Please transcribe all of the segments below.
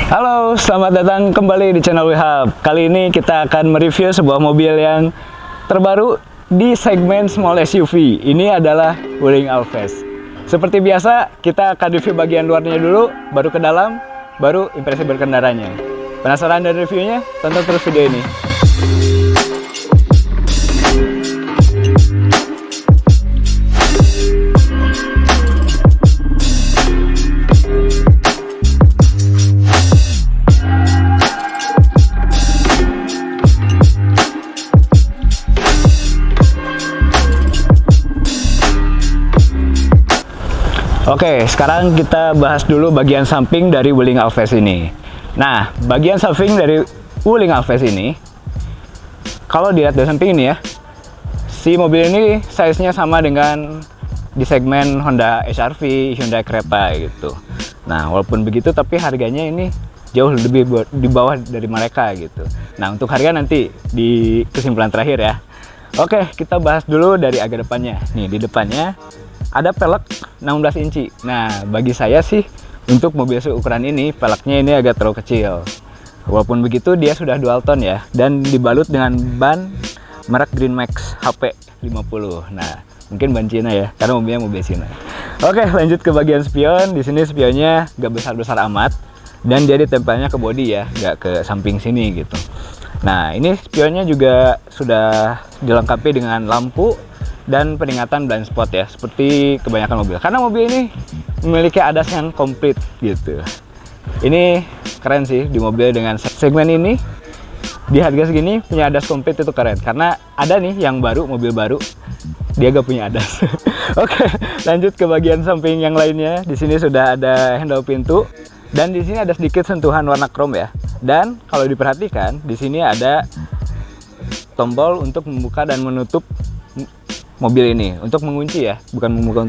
Halo, selamat datang kembali di channel WeHub. Kali ini kita akan mereview sebuah mobil yang terbaru di segmen small SUV. Ini adalah Wuling Alphard. Seperti biasa, kita akan review bagian luarnya dulu, baru ke dalam, baru impresi berkendaranya. Penasaran dengan reviewnya? Tonton terus video ini. Oke, sekarang kita bahas dulu bagian samping dari Wuling Alphard ini. Nah, bagian samping dari Wuling Alphard ini, kalau dilihat dari samping ini ya, si mobil ini size-nya sama dengan di segmen Honda HR-V, Hyundai Creta gitu. Nah, walaupun begitu, tapi harganya ini jauh lebih di bawah dari mereka gitu. Nah, untuk harga nanti di kesimpulan terakhir ya. Oke, kita bahas dulu dari agak depannya. Nih, di depannya ada pelek 16 inci. Nah, bagi saya sih untuk mobil seukuran ini, peleknya ini agak terlalu kecil. Walaupun begitu, dia sudah dual tone ya, dan dibalut dengan ban merek Green Max HP 50. Nah, mungkin ban Cina ya, karena mobilnya mobil Cina. Oke, lanjut ke bagian spion. Di sini spionnya gak besar-besar amat, dan dia ditempelnya ke bodi ya, gak ke samping sini gitu. Nah, ini spionnya juga sudah dilengkapi dengan lampu dan peringatan blind spot ya, seperti kebanyakan mobil. Karena mobil ini memiliki ADAS yang komplit gitu. Ini keren sih di mobil dengan segmen ini. Di harga segini punya ADAS komplit itu keren. Karena ada nih yang baru, mobil baru, dia gak punya ADAS. Oke, lanjut ke bagian samping yang lainnya. Di sini sudah ada handle pintu dan di sini ada sedikit sentuhan warna chrome ya. Dan kalau diperhatikan, di sini ada tombol untuk membuka dan menutup mobil ini, untuk mengunci ya, bukan membuka,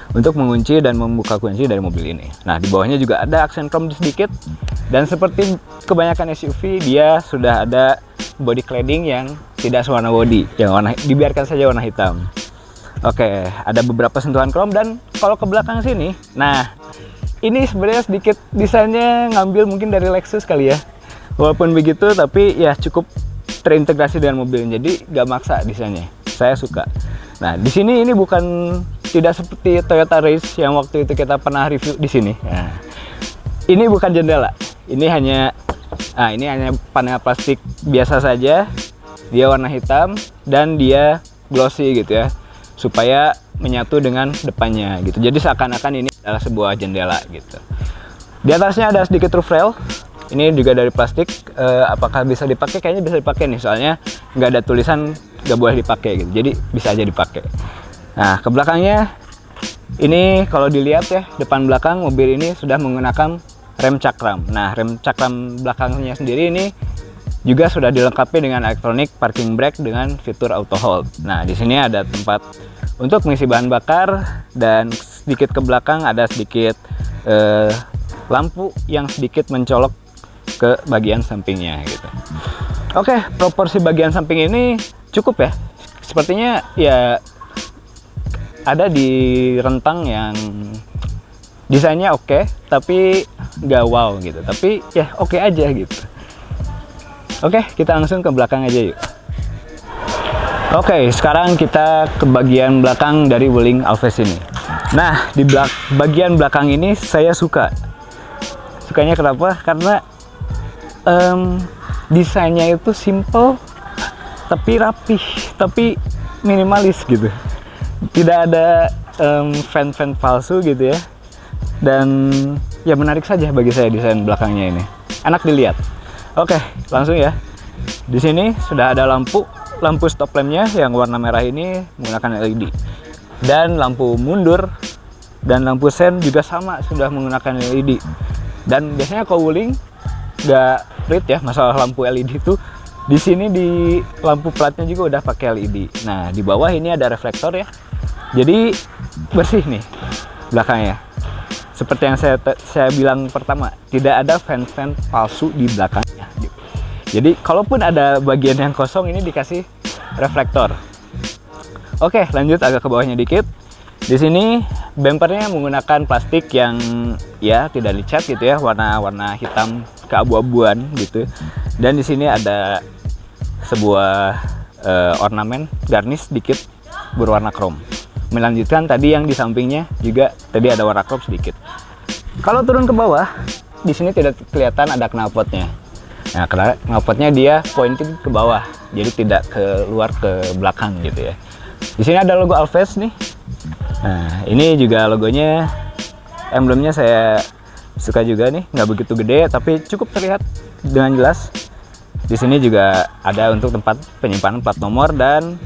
untuk mengunci dan membuka kunci dari mobil ini. Nah, di bawahnya juga ada aksen chrome sedikit, dan seperti kebanyakan SUV, dia sudah ada body cladding yang tidak sewarna body, yang dibiarkan saja warna hitam. Oke, ada beberapa sentuhan chrome. Dan kalau ke belakang sini, nah ini sebenarnya sedikit desainnya ngambil mungkin dari Lexus kali ya. Walaupun begitu, tapi ya cukup terintegrasi dengan mobil, jadi gak maksa desainnya. Saya suka. Nah, di sini ini bukan, tidak seperti Toyota Race yang waktu itu kita pernah review di sini. Nah, ini bukan jendela. Ini hanya panel plastik biasa saja. Dia warna hitam dan dia glossy gitu ya, supaya menyatu dengan depannya gitu. Jadi seakan-akan ini adalah sebuah jendela gitu. Di atasnya ada sedikit roof rail. Ini juga dari plastik. Apakah bisa dipakai? Kayaknya bisa dipakai nih, soalnya nggak ada tulisan nggak boleh dipakai gitu, jadi bisa aja dipakai. Nah, ke belakangnya ini kalau dilihat ya, depan belakang mobil ini sudah menggunakan rem cakram. Nah, rem cakram belakangnya sendiri ini juga sudah dilengkapi dengan elektronik parking brake dengan fitur auto hold. Nah, di sini ada tempat untuk mengisi bahan bakar, dan sedikit ke belakang ada sedikit lampu yang sedikit mencolok ke bagian sampingnya gitu. Oke, proporsi bagian samping ini cukup ya. Sepertinya ya ada di rentang yang desainnya oke, tapi nggak wow gitu. Tapi ya oke aja gitu. Oke, kita langsung ke belakang aja yuk. Oke, sekarang kita ke bagian belakang dari Wuling Alphard ini. Nah, di bagian belakang ini saya suka. Sukanya kenapa? Karena desainnya itu simple tapi rapih, tapi minimalis gitu. Tidak ada fan palsu gitu ya. Dan ya menarik saja bagi saya desain belakangnya ini. Enak dilihat. Oke, langsung ya. Di sini sudah ada lampu stop lampnya yang warna merah ini menggunakan LED. Dan lampu mundur dan lampu sen juga sama, sudah menggunakan LED. Dan biasanya kalau Wuling nggak pelit ya masalah lampu LED itu. Di sini di lampu platnya juga udah pakai LED. Nah, di bawah ini ada reflektor ya. Jadi bersih nih belakangnya. Seperti yang saya bilang pertama, tidak ada fan palsu di belakangnya. Jadi kalaupun ada bagian yang kosong, ini dikasih reflektor. Oke, lanjut agak ke bawahnya dikit. Di sini bumpernya menggunakan plastik yang ya tidak dicat gitu ya, warna hitam keabu-abuan gitu. Dan di sini ada sebuah ornamen garnish sedikit berwarna chrome. Melanjutkan tadi yang di sampingnya juga tadi ada warna chrome sedikit. Kalau turun ke bawah, di sini tidak kelihatan ada knalpotnya. Nah, knalpotnya dia pointing ke bawah, jadi tidak keluar ke belakang gitu ya. Di sini ada logo Alphest nih. Nah, ini juga logonya, emblemnya saya suka juga nih, nggak begitu gede tapi cukup terlihat dengan jelas. Di sini juga ada untuk tempat penyimpanan plat nomor, dan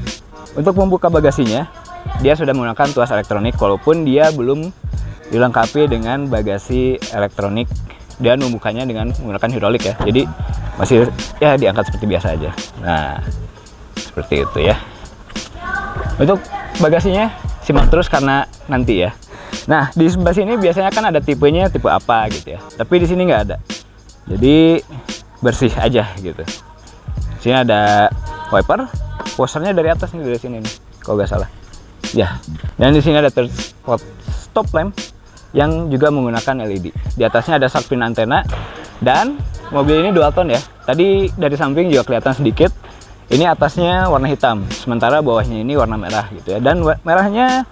untuk membuka bagasinya dia sudah menggunakan tuas elektronik walaupun dia belum dilengkapi dengan bagasi elektronik, dan membukanya dengan menggunakan hidrolik ya. Jadi masih ya diangkat seperti biasa aja. Nah, seperti itu ya. Untuk bagasinya simak terus karena nanti ya. Nah, di sebelah sini biasanya kan ada tipenya, tipe apa gitu ya. Tapi di sini nggak ada. Jadi bersih aja gitu. Sini ada wiper, washernya dari atas nih, dari sini nih, kalau nggak salah. Ya. Dan di sini ada stop lamp yang juga menggunakan LED. Di atasnya ada shark fin antena, dan mobil ini dual tone ya. Tadi dari samping juga kelihatan sedikit. Ini atasnya warna hitam, sementara bawahnya ini warna merah gitu ya. Dan merahnya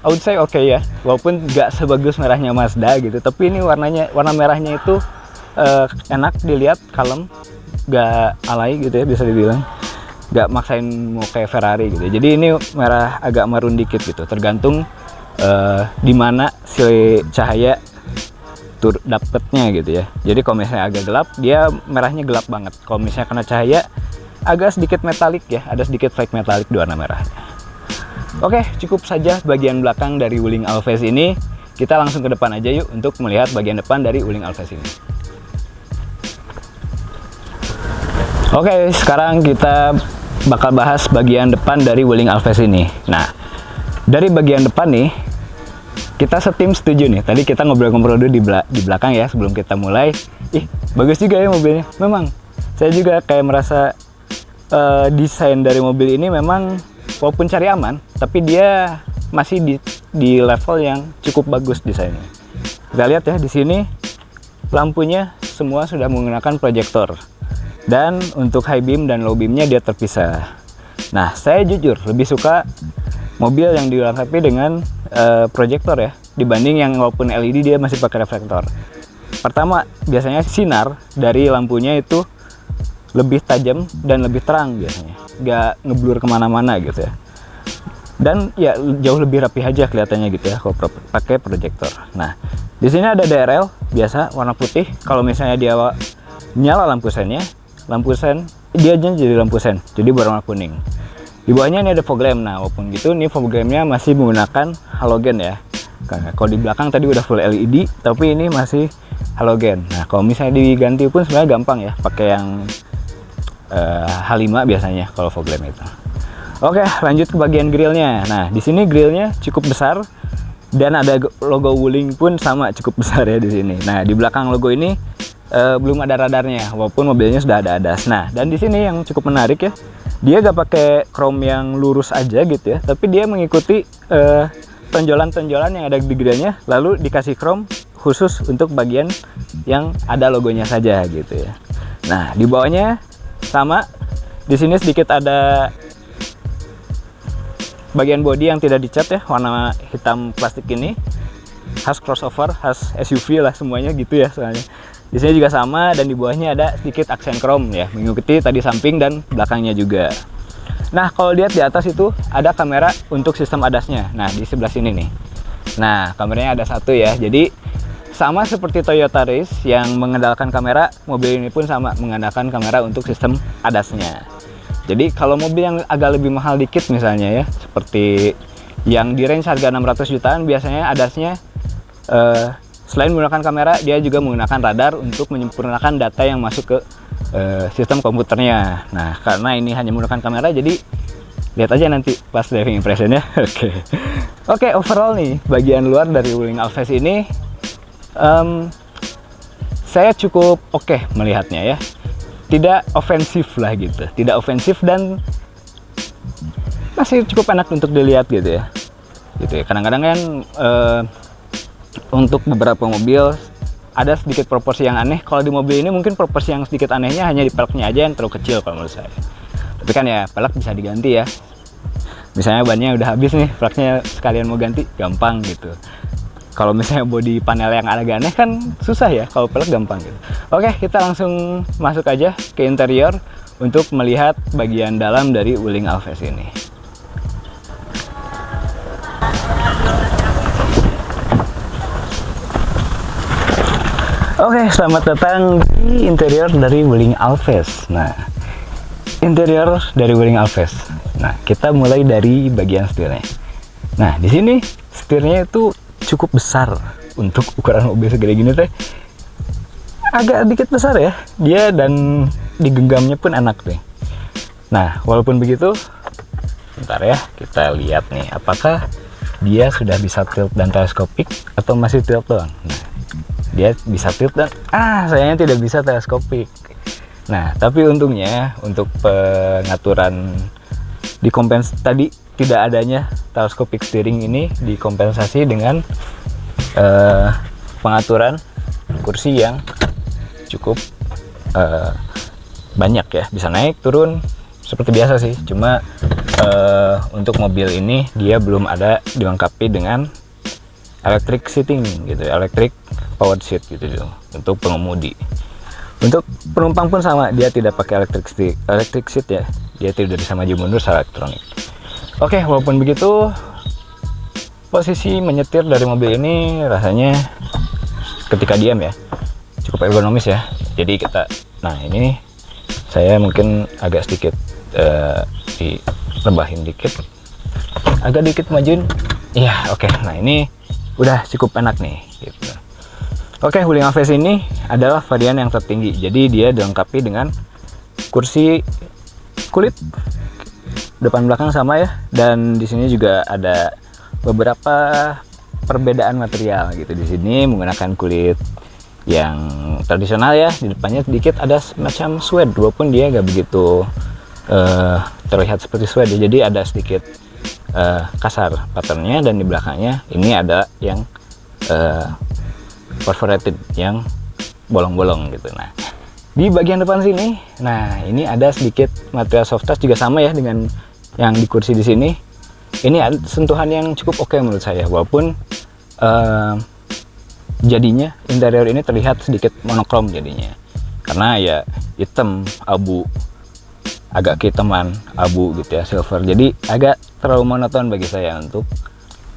I would say oke ya, walaupun nggak sebagus merahnya Mazda gitu. Tapi ini warna merahnya itu enak dilihat, kalem, nggak alay gitu ya, bisa dibilang. Nggak maksain mau kayak Ferrari gitu. Jadi ini merah agak marun dikit gitu, tergantung di mana si cahaya dapetnya gitu ya. Jadi kalau misalnya agak gelap, dia merahnya gelap banget. Kalau misalnya kena cahaya agak sedikit metalik ya, ada sedikit flake metalik di warna merah. Oke, cukup saja bagian belakang dari Wuling Alphest ini. Kita langsung ke depan aja yuk untuk melihat bagian depan dari Wuling Alphest ini. Oke, sekarang kita bakal bahas bagian depan dari Wuling Alphest ini. Nah, dari bagian depan nih, kita setim setuju nih. Tadi kita ngobrol-ngobrol dulu di belakang ya sebelum kita mulai. Ih, bagus juga ya mobilnya. Memang, saya juga kayak merasa desain dari mobil ini memang walaupun cari aman, tapi dia masih di level yang cukup bagus desainnya. Kita lihat ya di sini lampunya semua sudah menggunakan proyektor, dan untuk high beam dan low beamnya dia terpisah. Nah, saya jujur lebih suka mobil yang dilengkapi dengan proyektor ya, dibanding yang walaupun LED dia masih pakai reflektor. Pertama, biasanya sinar dari lampunya itu lebih tajam dan lebih terang biasanya, nggak ngeblur kemana-mana gitu ya. Dan ya jauh lebih rapi aja kelihatannya gitu ya kalau pakai proyektor. Nah, di sini ada DRL biasa warna putih. Kalau misalnya dia nyala lampu sennya, lampu sen dia jadi lampu sen, jadi berwarna kuning. Di bawahnya ini ada fog lamp. Nah, walaupun gitu, ini fog lampnya masih menggunakan halogen ya. Kalau di belakang tadi udah full LED, tapi ini masih halogen. Nah, kalau misalnya diganti pun sebenarnya gampang ya, pakai yang H5 biasanya kalau fog lamp itu. Oke, lanjut ke bagian grillnya. Nah, di sini grillnya cukup besar, dan ada logo Wuling pun sama cukup besar ya di sini. Nah, di belakang logo ini belum ada radarnya, walaupun mobilnya sudah ada ADAS. Nah, dan di sini yang cukup menarik ya, dia gak pakai chrome yang lurus aja gitu ya, tapi dia mengikuti tonjolan-tonjolan yang ada di grillnya, lalu dikasih chrome khusus untuk bagian yang ada logonya saja gitu ya. Nah, di bawahnya sama, di sini sedikit ada bagian bodi yang tidak dicat ya, warna hitam plastik ini, khas crossover, khas SUV lah semuanya gitu ya soalnya. Di sini juga sama, dan di bawahnya ada sedikit aksen chrome ya, mengikuti tadi samping dan belakangnya juga. Nah, kalau lihat di atas itu ada kamera untuk sistem ADAS-nya. Nah, di sebelah sini nih. Nah, kameranya ada satu ya. Jadi sama seperti Toyota Race yang mengandalkan kamera, mobil ini pun sama mengandalkan kamera untuk sistem ADAS-nya. Jadi kalau mobil yang agak lebih mahal dikit misalnya ya, seperti yang di range harga 600 jutaan, biasanya ADAS-nya selain menggunakan kamera, dia juga menggunakan radar untuk menyempurnakan data yang masuk ke sistem komputernya. Nah, karena ini hanya menggunakan kamera, jadi lihat aja nanti pas driving impression ya. Oke, overall nih bagian luar dari Wuling Alphest ini saya cukup oke melihatnya ya. Tidak ofensif lah gitu, tidak ofensif, dan masih cukup enak untuk dilihat gitu ya. Kadang-kadang kan untuk beberapa mobil ada sedikit proporsi yang aneh. Kalau di mobil ini mungkin proporsi yang sedikit anehnya hanya di peleknya aja yang terlalu kecil kalau menurut saya. Tapi kan ya pelek bisa diganti ya. Misalnya bannya udah habis nih, peleknya sekalian mau ganti, gampang gitu. Kalau misalnya bodi panel yang agak aneh kan susah ya, kalau pelek gampang gitu. Oke, kita langsung masuk aja ke interior untuk melihat bagian dalam dari Wuling Alves ini. Oke, selamat datang di interior dari Wuling Alves. Nah, interior dari Wuling Alves. Nah, kita mulai dari bagian setirnya. Nah, di sini setirnya itu cukup besar untuk ukuran mobil segede gini teh. Agak dikit besar ya dia, dan digenggamnya pun enak nih. Nah, walaupun begitu, bentar ya, kita lihat nih apakah dia sudah bisa tilt dan teleskopik atau masih tilt doang. Nah, dia bisa tilt dan sayangnya tidak bisa teleskopik. Nah, tapi untungnya untuk pengaturan tadi tidak adanya teleskopik steering ini dikompensasi dengan pengaturan kursi yang cukup banyak ya, bisa naik turun seperti biasa sih. Cuma untuk mobil ini dia belum ada dilengkapi dengan electric seating gitu, electric power seat gitu untuk pengemudi. Untuk penumpang pun sama, dia tidak pakai electric seat ya, dia tidak bisa maju mundur secara elektronik. Oke, walaupun begitu posisi menyetir dari mobil ini rasanya ketika diam ya cukup ergonomis ya. Jadi nah ini nih saya mungkin agak sedikit direbahin dikit, agak dikit majuin ya. Oke, nah ini udah cukup enak nih gitu. Oke, Wuling Alves ini adalah varian yang tertinggi, jadi dia dilengkapi dengan kursi kulit depan belakang sama ya, dan di sini juga ada beberapa perbedaan material gitu. Di sini menggunakan kulit yang tradisional ya, di depannya sedikit ada semacam suede, walaupun dia nggak begitu terlihat seperti suede ya, jadi ada sedikit kasar patternnya, dan di belakangnya ini ada yang perforated yang bolong-bolong gitu. Nah, di bagian depan sini, nah ini ada sedikit material soft touch juga sama ya dengan yang di kursi di sini. Ini ada sentuhan yang cukup oke menurut saya, walaupun jadinya interior ini terlihat sedikit monokrom jadinya, karena ya hitam abu, agak kehitaman abu gitu ya, silver, jadi agak terlalu monoton bagi saya untuk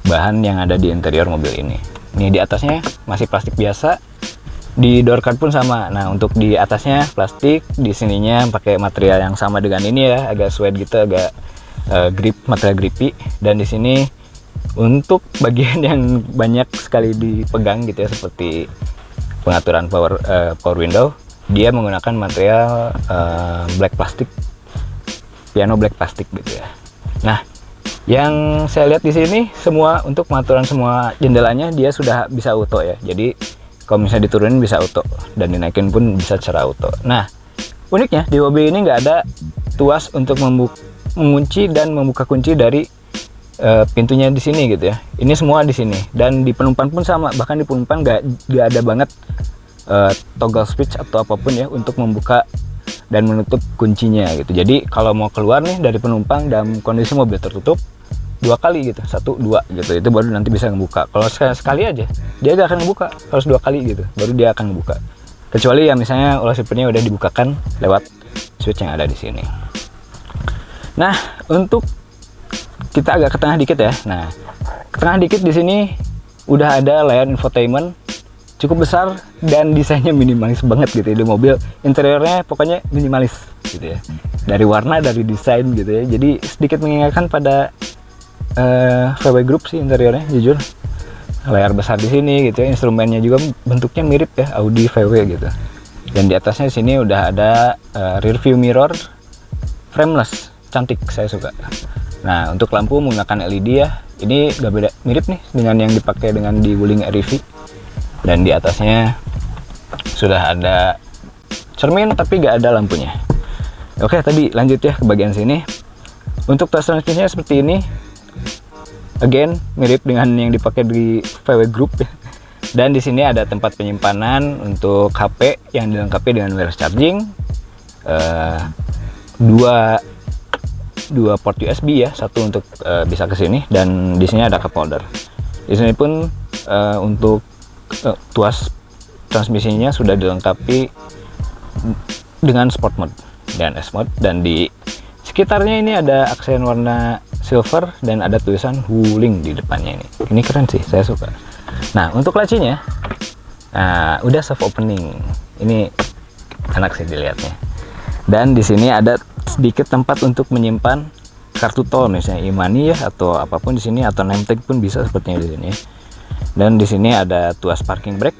bahan yang ada di interior mobil ini. Ini di atasnya masih plastik biasa, di door card pun sama. Nah, untuk di atasnya plastik, di sininya pakai material yang sama dengan ini ya, agak suede gitu, agak material grippy. Dan di sini untuk bagian yang banyak sekali dipegang gitu ya, seperti pengaturan power window, dia menggunakan material black plastic, piano black plastic gitu ya. Nah, yang saya lihat di sini semua untuk pengaturan semua jendelanya dia sudah bisa auto ya. Jadi kalau misalnya diturunin bisa auto, dan dinaikin pun bisa secara auto. Nah, uniknya di mobil ini nggak ada tuas untuk mengunci dan membuka kunci dari pintunya di sini gitu ya. Ini semua di sini, dan di penumpang pun sama. Bahkan di penumpang nggak ada banget toggle switch atau apapun ya untuk membuka dan menutup kuncinya gitu. Jadi kalau mau keluar nih dari penumpang dalam kondisi mobil tertutup, 2 kali gitu, 1, 2 gitu, itu baru nanti bisa ngebuka. Kalau sekali aja dia gak akan ngebuka, harus 2 kali gitu baru dia akan ngebuka, kecuali ya misalnya ulah sipirnya udah dibukakan lewat switch yang ada di sini. Nah, untuk kita agak ke tengah dikit ya. Nah, ke tengah dikit di sini udah ada layar infotainment cukup besar, dan desainnya minimalis banget gitu ya. Di mobil interiornya pokoknya minimalis gitu ya, dari warna, dari desain gitu ya, jadi sedikit mengingatkan pada VW Group sih interiornya, jujur. Layar besar di sini gitu ya, instrumennya juga bentuknya mirip ya Audi VW gitu. Dan di atasnya sini udah ada rear view mirror frameless, cantik, saya suka. Nah, untuk lampu menggunakan LED ya, ini udah beda, mirip nih dengan yang dipakai dengan di Wuling REV. Dan di atasnya sudah ada cermin tapi gak ada lampunya. Oke, tadi lanjut ya ke bagian sini. Untuk touch transmisinya seperti ini, again mirip dengan yang dipakai di VW Group ya. Dan di sini ada tempat penyimpanan untuk HP yang dilengkapi dengan wireless charging, dua port USB ya, satu untuk bisa ke sini, dan di sini ada cup holder. Di sini pun untuk tuas transmisinya sudah dilengkapi dengan sport mode dan S mode, dan di sekitarnya ini ada aksen warna silver dan ada tulisan Wuling di depannya ini. Ini keren sih, saya suka. Nah, untuk lacinya, udah soft opening. Ini enak sih dilihatnya. Dan di sini ada sedikit tempat untuk menyimpan kartu tol, misalnya e-money ya, atau apapun di sini, atau name tag pun bisa sepertinya di sini. Dan di sini ada tuas parking brake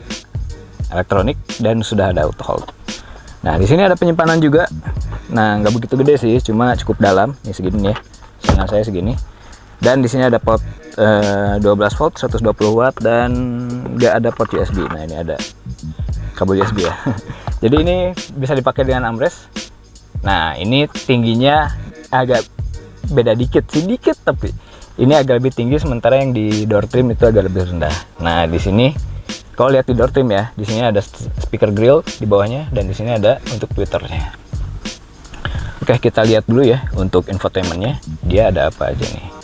elektronik dan sudah ada auto hold. Nah, di sini ada penyimpanan juga. Nah, nggak begitu gede sih, cuma cukup dalam. Ini segini ya, setengah saya segini. Dan di sini ada port 12 volt 120 watt dan nggak ada port USB. Nah, ini ada kabel USB ya. Jadi ini bisa dipakai dengan armrest. Nah, ini tingginya agak beda sedikit, tapi ini agak lebih tinggi, sementara yang di door trim itu agak lebih rendah. Nah, di sini kalau lihat di door trim ya, di sini ada speaker grill di bawahnya, dan di sini ada untuk tweeternya. Oke, kita lihat dulu ya untuk infotainmentnya, dia ada apa aja nih.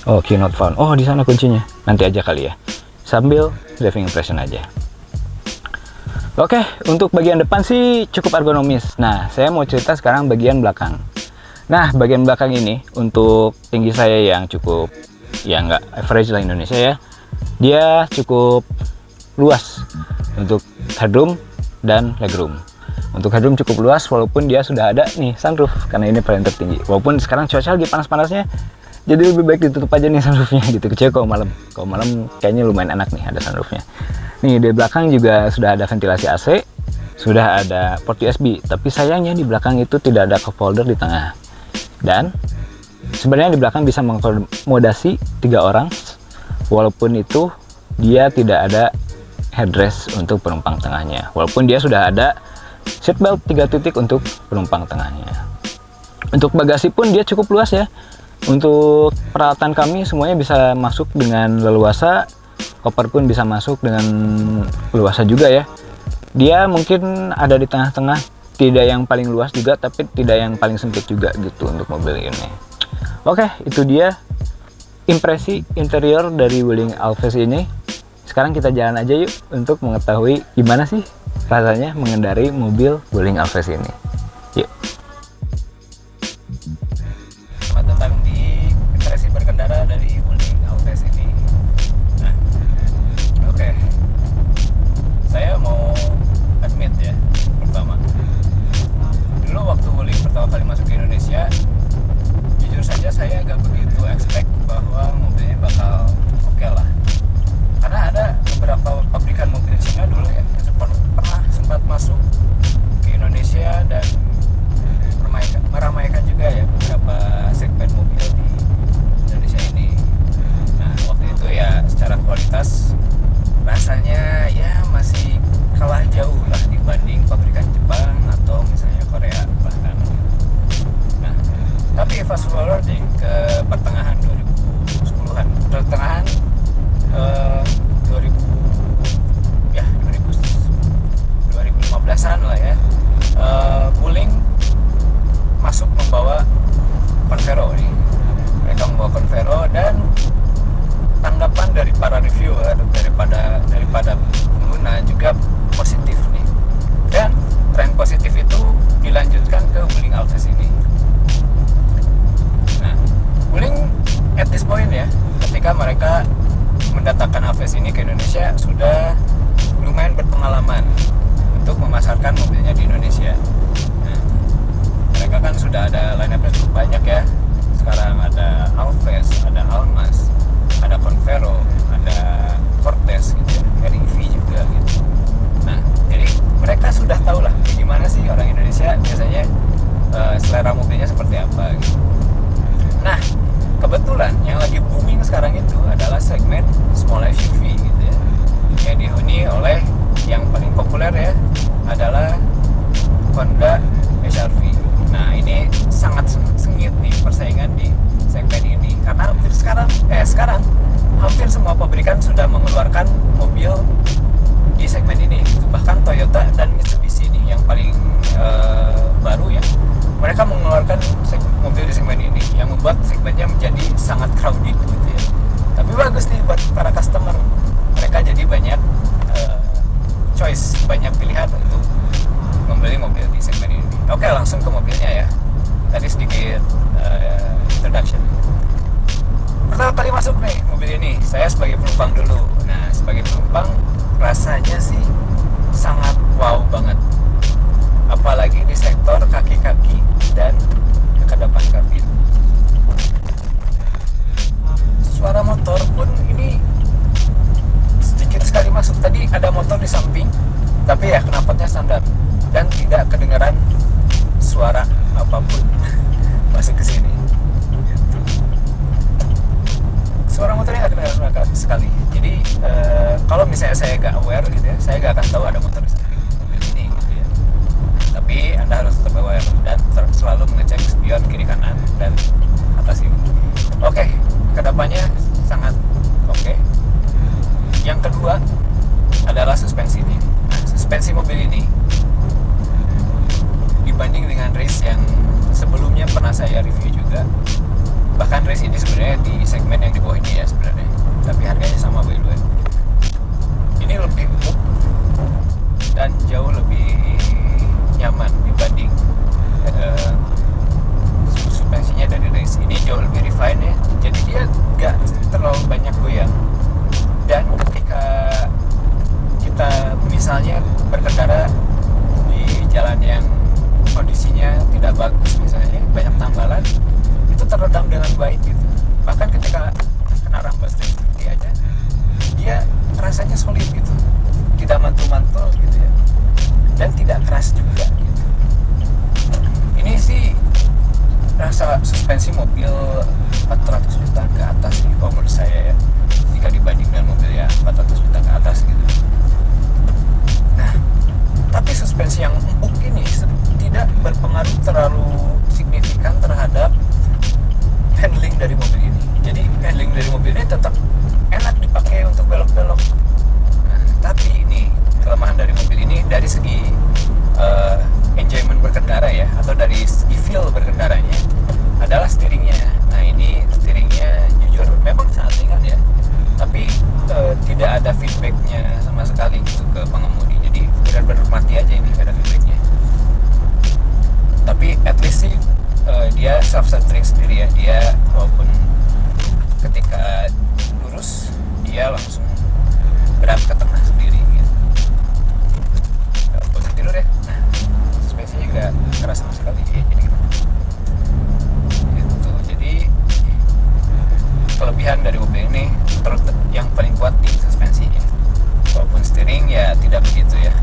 Oh, key not found. Oh, di sana kuncinya. Nanti aja kali ya, sambil driving impression aja. Oke, untuk bagian depan sih cukup ergonomis. Nah, saya mau cerita sekarang bagian belakang. Nah, bagian belakang ini untuk tinggi saya yang cukup, ya nggak average lah Indonesia ya, dia cukup luas untuk headroom dan legroom. Untuk headroom cukup luas, walaupun dia sudah ada nih sunroof, karena ini paling tertinggi. Walaupun sekarang cuaca lagi panas-panasnya, jadi lebih baik ditutup aja nih sunroofnya gitu, kecuali kalau malam. Kalau malam kayaknya lumayan enak nih ada sunroofnya. Nih di belakang juga sudah ada ventilasi AC, sudah ada port USB, tapi sayangnya di belakang itu tidak ada cup holder di tengah. Dan sebenarnya di belakang bisa mengakomodasi 3 orang, walaupun itu dia tidak ada headrest untuk penumpang tengahnya, walaupun dia sudah ada seatbelt 3 titik untuk penumpang tengahnya. Untuk bagasi pun dia cukup luas ya. Untuk peralatan kami semuanya bisa masuk dengan leluasa, koper pun bisa masuk dengan leluasa juga ya. Dia mungkin ada di tengah-tengah, tidak yang paling luas juga, tapi tidak yang paling sempit juga gitu untuk mobil ini. Oke, itu dia impresi interior dari Wuling Alves ini. Sekarang kita jalan aja yuk untuk mengetahui gimana sih rasanya mengendarai mobil Wuling Alves ini. Yuk. Selamat datang di impresi berkendara dari Wuling Alves ini. Nah, oke. Saya mau admit ya, pertama, dulu waktu Wuling pertama kali masuk ke Indonesia, jujur saja saya agak begitu expect bahwa mobilnya bakal oke lah. Karena ada beberapa pabrikan mobil Cina dulu ya, yang pernah sempat masuk ke Indonesia dan meramaikan juga ya beberapa segmen mobil di Indonesia ini. Nah, waktu itu ya secara kualitas rasanya ya masih kalah jauh lah dibanding pabrikan Jepang atau misalnya Korea bahkan. Nah, tapi fast forwarding ke pertengahan 2010-an, pertengahan 2015-an lah ya, Wuling masuk membawa Convero nih. Mereka membawa Convero dan tanggapan dari para reviewer, daripada pengguna juga positif nih. Dan tren positif itu dilanjutkan ke Wuling Alves ini. Nah, Wuling at this point ya, ketika mereka mendatangkan Alves ini ke Indonesia sudah lumayan berpengalaman untuk memasarkan mobilnya di Indonesia. Nah, mereka kan sudah ada line-up-nya cukup banyak ya. Sekarang ada Alves, ada Almas, ada Convero, ada Cortez gitu ya, REV juga gitu. Nah, jadi mereka sudah tahu lah gimana sih orang Indonesia biasanya selera mobilnya seperti apa gitu. Nah, kebetulan yang lagi booming sekarang itu adalah segmen small SUV gitu ya, yang dihuni oleh yang paling populer ya adalah Honda HR-V. Nah, ini sangat sengit nih persaingan di segmen ini karena sekarang hampir semua pabrikan sudah mengeluarkan mobil choice, banyak pilihan untuk membeli mobil di segmen ini. Oke, langsung ke mobilnya ya. Tadi sedikit introduction. Pertama kali masuk nih mobil ini, saya sebagai penumpang dulu. Nah, sebagai penumpang rasanya sih sangat wow banget. Apalagi di sektor kaki-kaki dan kedepan kabin. Suara motor pun ini sedikit sekali masuk. Tadi ada motor di samping, tapi ya knalpotnya standar dan tidak kedengaran suara apapun masuk ke sini. Suara motornya nggak kedengaran sekali. Jadi kalau misalnya saya nggak aware gitu ya, saya nggak akan tahu ada motor di samping mobil ini gitu ya. Tapi Anda harus tetap aware dan selalu mengecek spion kiri kanan dan atas ini. Oke, kedepannya sangat oke. Yang kedua adalah suspensi ini. Nah, suspensi mobil ini dibanding dengan race yang sebelumnya pernah saya review juga, bahkan race ini sebenarnya di segmen yang di bawah ini ya sebenarnya, tapi harganya sama by the way. Ini lebih empuk dan jauh lebih nyaman dibanding suspensinya dari race. Ini jauh lebih refine ya, jadi dia nggak terlalu banyak goyang. Dan ketika kita misalnya berkendara di jalan yang kondisinya tidak bagus, misalnya banyak tambalan, itu teredam dengan baik gitu. Bahkan ketika kena rambas seperti aja, dia rasanya solid gitu, tidak mantul-mantul gitu ya, dan tidak keras juga gitu. Ini sih rasa suspensi mobil 400 juta ke atas sih kalau menurut saya ya, jika dibanding dengan mobil ya 400 juta ke atas gitu. Nah, tapi suspensi yang empuk ini tidak berpengaruh terlalu signifikan terhadap handling dari mobil ini. Jadi handling dari mobil ini tetap enak dipakai untuk belok-belok. Nah, tapi ini kelemahan dari mobil ini dari segi enjoyment berkendara ya, atau dari segi feel berkendaranya adalah steeringnya. Nah, ini steeringnya jujur memang sangat ringan ya, tapi tidak ada feedbacknya sama sekali gitu ke pengemudi. Jadi benar-benar mati aja ini, gak ada feedbacknya. Tapi at least sih dia self-centering sendiri ya. Dia walaupun ketika lurus dia langsung berat ke tengah sendiri gitu. Posisi tidur ya. Nah, suspensinya gak keras sama sekali ya, jadi gitu. Jadi kelebihan dari mobil ini terus yang paling kuat di suspensinya. Walaupun steering ya tidak begitu ya.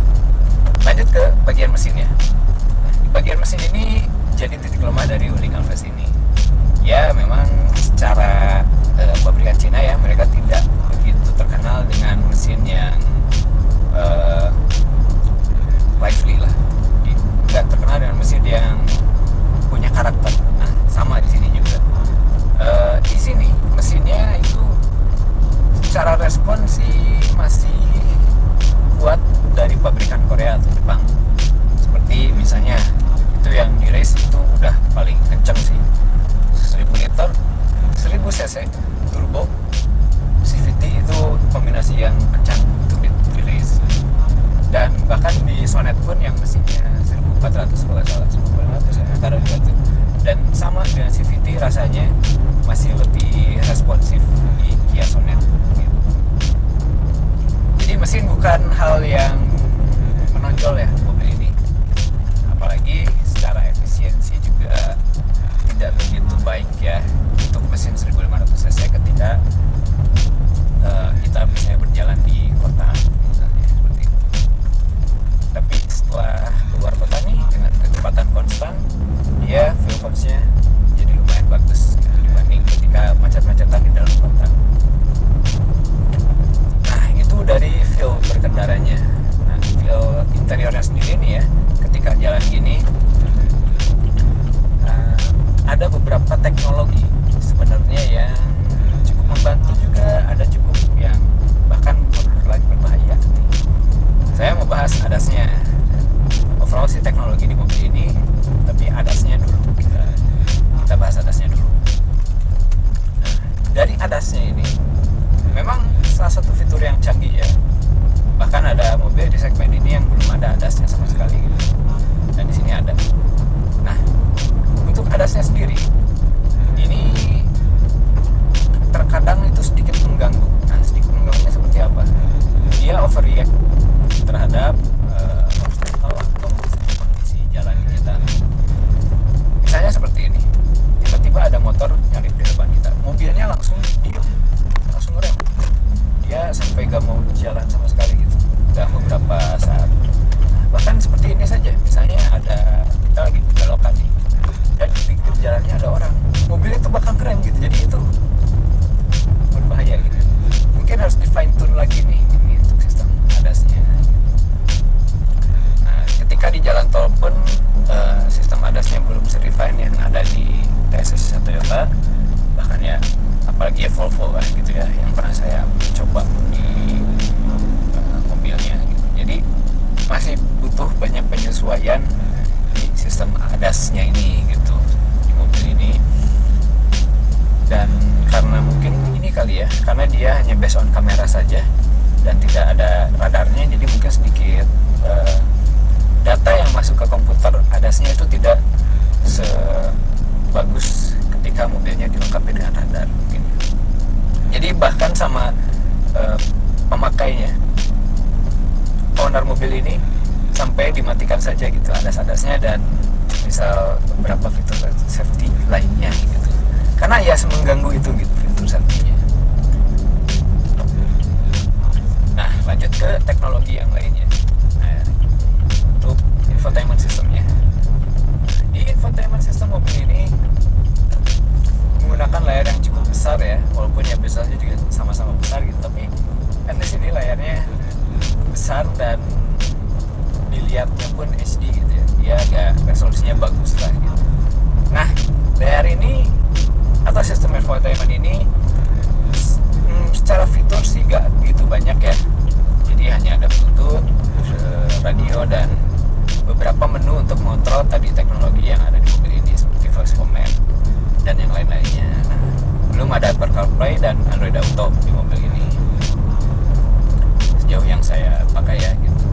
Lanjut ke bagian mesinnya. Di bagian mesin ini jadi titik lemah dari Wuling Alves ini. Ya memang secara pabrikan Cina ya, mereka tidak begitu terkenal dengan mesin yang lively lah. Tidak terkenal dengan mesin yang punya karakter. Nah, sama di sini juga. Di sini mesinnya itu secara respon sih masih kuat dari pabrikan Korea atau Jepang. Seperti misalnya itu yang di race itu udah paling kenceng sih, 1000 liter, 1000 cc turbo CVT, itu kombinasi yang kencang untuk di race. Dan bahkan di Sonet pun yang mesinnya 1400 kalau nggak salah, 1400 ya, antara dua itu. Dan sama dengan CVT rasanya masih lebih responsif di Kia Sonet gitu. Jadi mesin bukan hal yang menonjol ya mobil ini, apalagi secara efisiensi juga tidak begitu baik ya untuk mesin 1500 cc ketika kita misalnya berjalan di kota misalnya seperti itu. Tapi setelah keluar kota nih dengan kecepatan konstan, dia fuel cost-nya jadi lumayan bagus dibanding ketika macet-macetan di dalam kota. Nah, itu dari feel berkendaranya. Nah, feel interiornya sendiri nih ya, ketika jalan gini ada beberapa teknologi sebenarnya yang cukup membantu juga, ada cukup yang bahkan lagi berbahaya. Saya mau bahas ADAS-nya. Overall sih teknologi di mobil ini, tapi ADAS-nya dulu kita bahas ADAS-nya dulu. Nah, dari ADAS-nya ini memang salah satu fitur yang canggih ya, Bahkan ada mobil di segmen ini yang belum ada ADAS-nya sama sekali gitu. Dan di sini ada. Nah, untuk ADAS-nya sendiri ini terkadang itu sedikit mengganggu. Nah, sedikit mengganggunya seperti apa? Dia overreact terhadap obstacle atau kondisi jalan kita. Misalnya seperti ini, tiba-tiba ada motor nyalip di depan kita, mobilnya langsung diem, langsung rem, dia sampai gak mau jalan sama sekali gitu, udah beberapa saat. Bahkan seperti ini saja, misalnya ada kita lagi di belokan nih, dan di pinggir jalannya ada orang, mobil itu bakal keren gitu, jadi itu berbahaya gitu. Mungkin harus di fine tune lagi nih ini untuk sistem ADAS-nya. Nah, ketika di jalan tol pun sistem ADAS-nya belum se-refine yang ada di TSS Toyota, bahkan ya apalagi ya Volvo kan gitu ya, yang pernah saya coba di mobilnya gitu. Jadi masih butuh banyak penyesuaian di sistem ADAS-nya ini gitu di mobil ini. Dan karena mungkin ini kali ya, karena dia hanya based on kamera saja dan tidak ada radarnya, jadi mungkin sedikit data yang masuk ke komputer ADAS-nya itu tidak sebagus ketika mobilnya dilengkapi dengan radar mungkin. Jadi bahkan sama pemakainya, owner mobil ini sampai dimatikan saja gitu ADAS-ADAS-nya dan misal beberapa fitur safety lainnya gitu. Karena ya semengganggu itu gitu fitur safety-nya. Nah, lanjut ke teknologi yang lainnya. Nah, untuk infotainment systemnya. Di infotainment system mobil ini menggunakan layar yang cukup besar ya, walaupun ya besarnya juga sama-sama besar gitu, tapi at least ini layarnya besar dan dilihatnya pun HD gitu ya, dia agak resolusinya bagus lah gitu. Nah, layar ini atau sistem infotainment ini secara fitur sih gak begitu banyak ya, jadi hanya ada Bluetooth, radio, dan beberapa menu untuk mengontrol tadi teknologi yang ada di mobil ini seperti voice command dan yang lain-lainnya. Nah, belum ada Apple CarPlay dan Android Auto di mobil ini sejauh yang saya pakai ya gitu.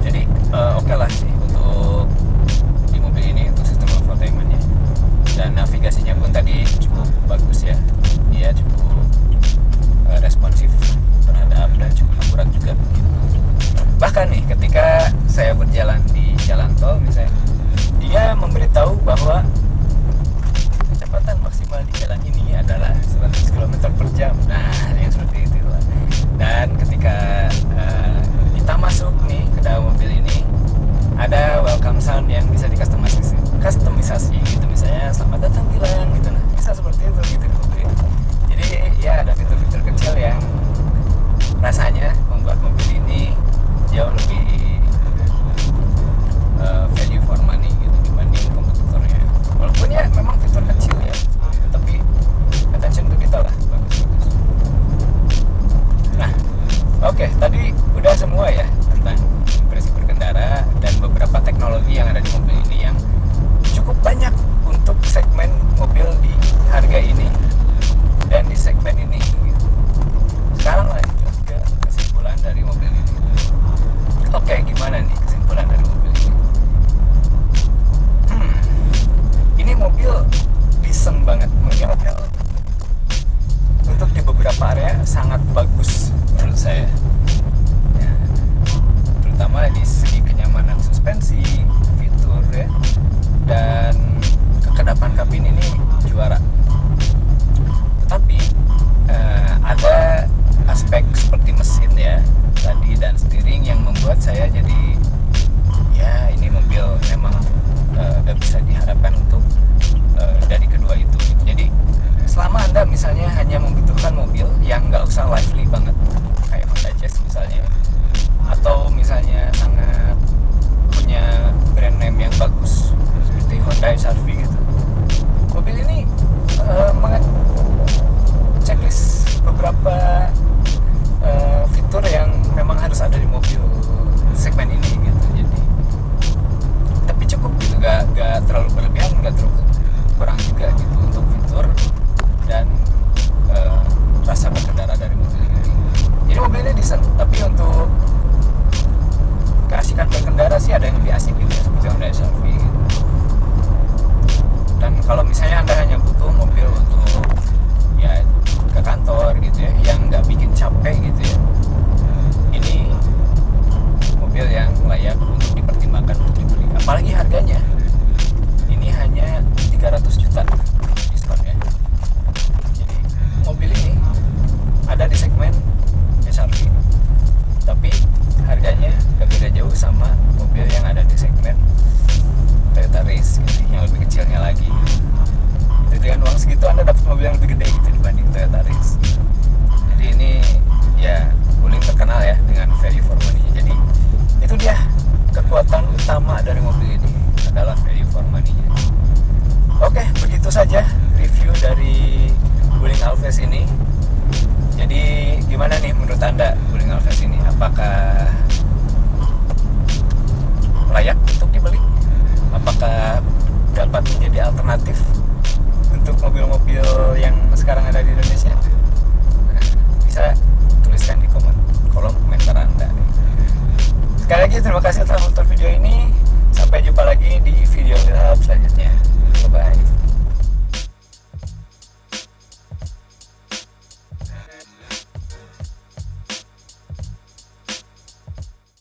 Jadi oke lah sih untuk di mobil ini untuk sistem infotainmentnya, dan navigasinya pun tadi cukup bagus ya, dia cukup responsif terhadap dan cukup akurat juga gitu. Bahkan nih ketika saya berjalan di jalan tol misalnya, dia memberitahu bahwa kecepatan maksimal di jalan ini adalah 100 km per jam. Nah, yang seperti itu lah. Dan ketika kita masuk nih ke dalam mobil ini, ada welcome sound yang bisa dikustomisasi gitu, misalnya selamat datang Dilan gitu. Nah, bisa seperti itu gitu di mobil ini. Jadi ya ada fitur-fitur kecil yang rasanya membuat mobil ini jauh lebih value for money gitu dibanding kompetitornya. Walaupun ya memang fitur kecil ya, tapi attention to detail lah bagus. Nah, oke, tadi udah nggak beda jauh sama mobil yang ada di segmen Toyota Race gitu, yang lebih kecilnya lagi. Jadi dengan uang segitu Anda dapat mobil yang lebih gede gitu dibanding Toyota Race. Jadi ini ya Wuling terkenal ya dengan value for money. Jadi itu dia kekuatan utama dari mobil ini adalah value for money-nya. Oke, begitu saja review dari Wuling Alves ini. Jadi gimana nih menurut Anda Wuling Alves ini? Apakah layak untuk dibeli? Apakah dapat menjadi alternatif untuk mobil-mobil yang sekarang ada di Indonesia? Nah, bisa tuliskan di kolom komentar Anda. Sekali lagi terima kasih telah menonton video ini. Sampai jumpa lagi di